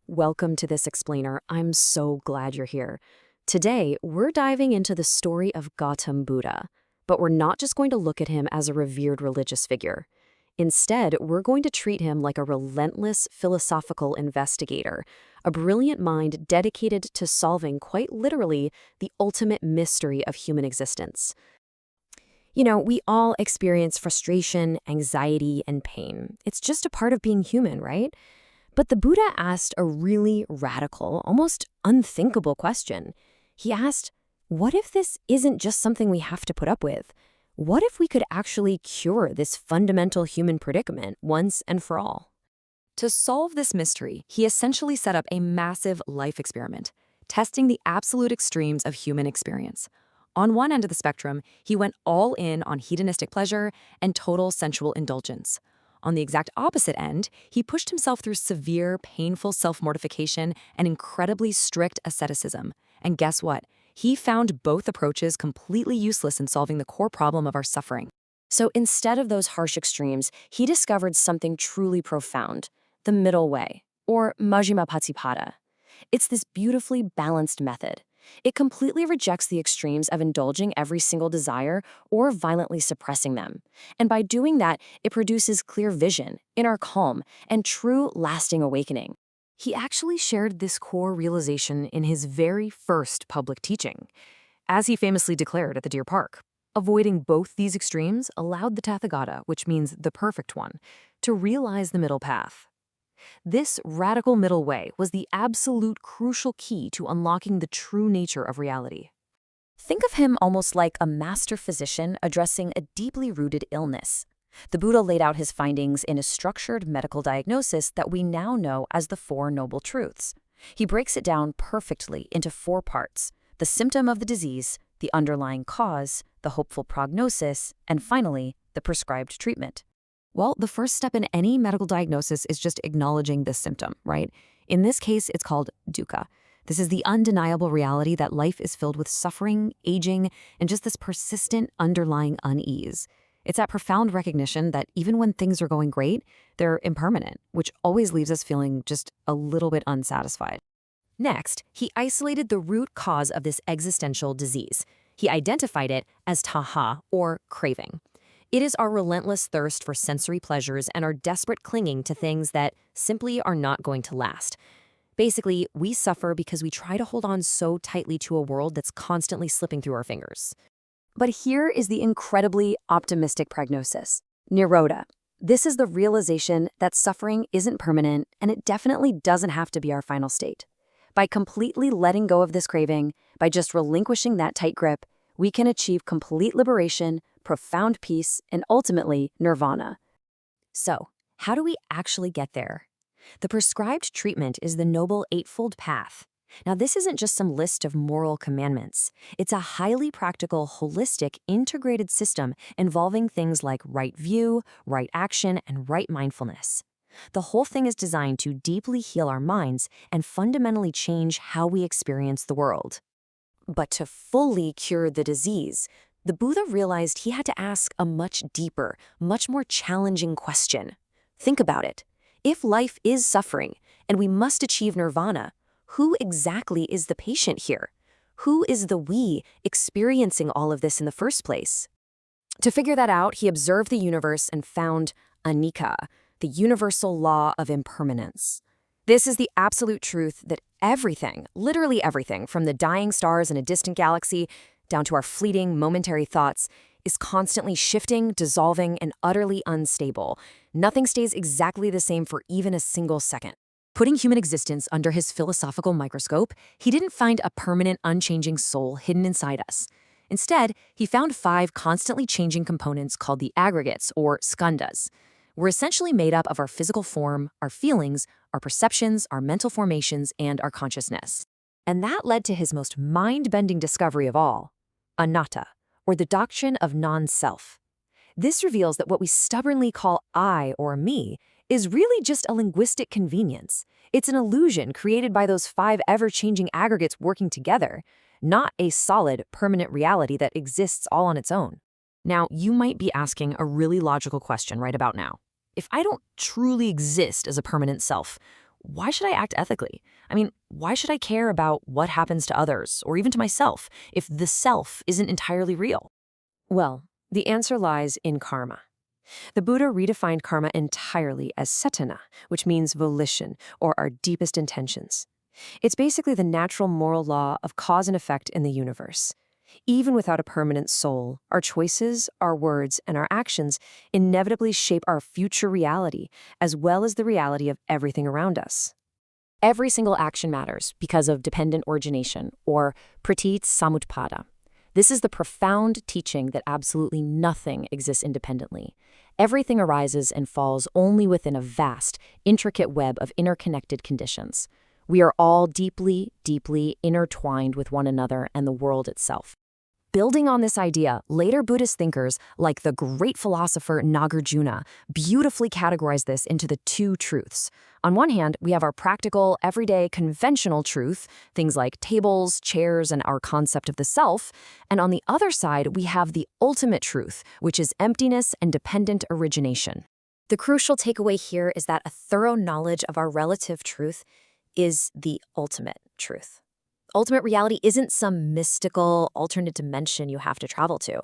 Welcome to this explainer. I'm so glad you're here. Today, we're diving into the story of Gautam Buddha, but we're not just going to look at him as a revered religious figure. Instead, we're going to treat him like a relentless philosophical investigator, a brilliant mind dedicated to solving, quite literally, the ultimate mystery of human existence. We all experience frustration, anxiety, and pain. It's just a part of being human, right? But the Buddha asked a really radical, almost unthinkable question. He asked, what if this isn't just something we have to put up with? What if we could actually cure this fundamental human predicament once and for all? To solve this mystery, he essentially set up a massive life experiment, testing the absolute extremes of human experience. On one end of the spectrum, he went all in on hedonistic pleasure and total sensual indulgence. On the exact opposite end, he pushed himself through severe, painful self-mortification and incredibly strict asceticism. And guess what? He found both approaches completely useless in solving the core problem of our suffering. So instead of those harsh extremes, he discovered something truly profound, the middle way, or Majjhima Patipada. It's this beautifully balanced method. It completely rejects the extremes of indulging every single desire or violently suppressing them. And by doing that, it produces clear vision, inner calm, and true lasting awakening. He actually shared this core realization in his very first public teaching. As he famously declared at the Deer Park, avoiding both these extremes allowed the Tathagata, which means the perfect one, to realize the middle path. This radical middle way was the absolute crucial key to unlocking the true nature of reality. Think of him almost like a master physician addressing a deeply rooted illness. The Buddha laid out his findings in a structured medical diagnosis that we now know as the Four Noble Truths. He breaks it down perfectly into four parts: the symptom of the disease, the underlying cause, the hopeful prognosis, and finally, the prescribed treatment. Well, the first step in any medical diagnosis is just acknowledging the symptom, right? In this case, it's called dukkha. This is the undeniable reality that life is filled with suffering, aging, and just this persistent underlying unease. It's that profound recognition that even when things are going great, they're impermanent, which always leaves us feeling just a little bit unsatisfied. Next, he isolated the root cause of this existential disease. He identified it as taha, or craving. It is our relentless thirst for sensory pleasures and our desperate clinging to things that simply are not going to last. Basically, we suffer because we try to hold on so tightly to a world that's constantly slipping through our fingers. But here is the incredibly optimistic prognosis: Nirodha. This is the realization that suffering isn't permanent, and it definitely doesn't have to be our final state. By completely letting go of this craving, by just relinquishing that tight grip, we can achieve complete liberation, profound peace, and ultimately nirvana. So, how do we actually get there? The prescribed treatment is the Noble Eightfold Path. Now, this isn't just some list of moral commandments. It's a highly practical, holistic, integrated system involving things like right view, right action, and right mindfulness. The whole thing is designed to deeply heal our minds and fundamentally change how we experience the world. But to fully cure the disease, the Buddha realized he had to ask a much deeper, much more challenging question. Think about it. If life is suffering and we must achieve nirvana, who exactly is the patient here? Who is the we experiencing all of this in the first place? To figure that out, he observed the universe and found anicca, the universal law of impermanence. This is the absolute truth that everything, literally everything, from the dying stars in a distant galaxy down to our fleeting, momentary thoughts, is constantly shifting, dissolving, and utterly unstable. Nothing stays exactly the same for even a single second. Putting human existence under his philosophical microscope, he didn't find a permanent, unchanging soul hidden inside us. Instead, he found 5 constantly changing components called the aggregates, or skandhas. We're essentially made up of our physical form, our feelings, our perceptions, our mental formations, and our consciousness. And that led to his most mind-bending discovery of all, anatta, or the doctrine of non-self. This reveals that what we stubbornly call I or me is really just a linguistic convenience. It's an illusion created by those 5 ever-changing aggregates working together, not a solid, permanent reality that exists all on its own. Now, you might be asking a really logical question right about now. If I don't truly exist as a permanent self, why should I act ethically? I mean, why should I care about what happens to others, or even to myself, if the self isn't entirely real? Well, the answer lies in karma. The Buddha redefined karma entirely as cetana, which means volition or our deepest intentions. It's basically the natural moral law of cause and effect in the universe. Even without a permanent soul, our choices, our words, and our actions inevitably shape our future reality, as well as the reality of everything around us. Every single action matters because of dependent origination, or pratit samutpada. This is the profound teaching that absolutely nothing exists independently. Everything arises and falls only within a vast, intricate web of interconnected conditions. We are all deeply, deeply intertwined with one another and the world itself. Building on this idea, later Buddhist thinkers, like the great philosopher Nagarjuna, beautifully categorized this into the two truths. On one hand, we have our practical, everyday, conventional truth, things like tables, chairs, and our concept of the self. And on the other side, we have the ultimate truth, which is emptiness and dependent origination. The crucial takeaway here is that a thorough knowledge of our relative truth is the ultimate truth. Ultimate reality isn't some mystical, alternate dimension you have to travel to.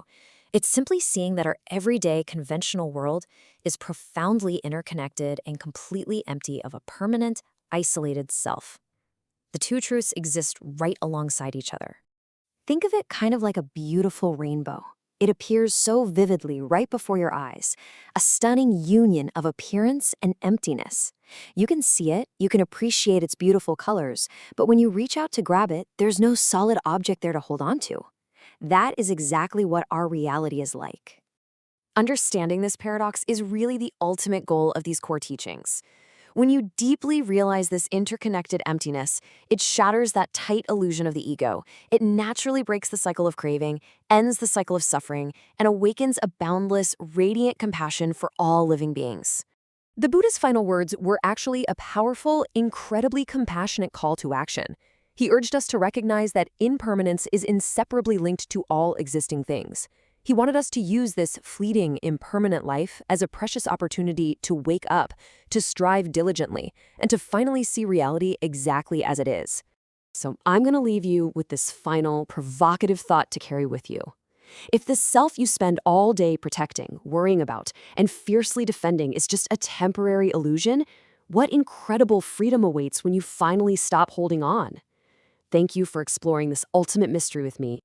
It's simply seeing that our everyday, conventional world is profoundly interconnected and completely empty of a permanent, isolated self. The two truths exist right alongside each other. Think of it kind of like a beautiful rainbow. It appears so vividly right before your eyes, a stunning union of appearance and emptiness. You can see it, you can appreciate its beautiful colors, but when you reach out to grab it, there's no solid object there to hold on to. That is exactly what our reality is like. Understanding this paradox is really the ultimate goal of these core teachings. When you deeply realize this interconnected emptiness, it shatters that tight illusion of the ego. It naturally breaks the cycle of craving, ends the cycle of suffering, and awakens a boundless, radiant compassion for all living beings. The Buddha's final words were actually a powerful, incredibly compassionate call to action. He urged us to recognize that impermanence is inseparably linked to all existing things. He wanted us to use this fleeting, impermanent life as a precious opportunity to wake up, to strive diligently, and to finally see reality exactly as it is. So I'm going to leave you with this final, provocative thought to carry with you. If the self you spend all day protecting, worrying about, and fiercely defending is just a temporary illusion, what incredible freedom awaits when you finally stop holding on? Thank you for exploring this ultimate mystery with me.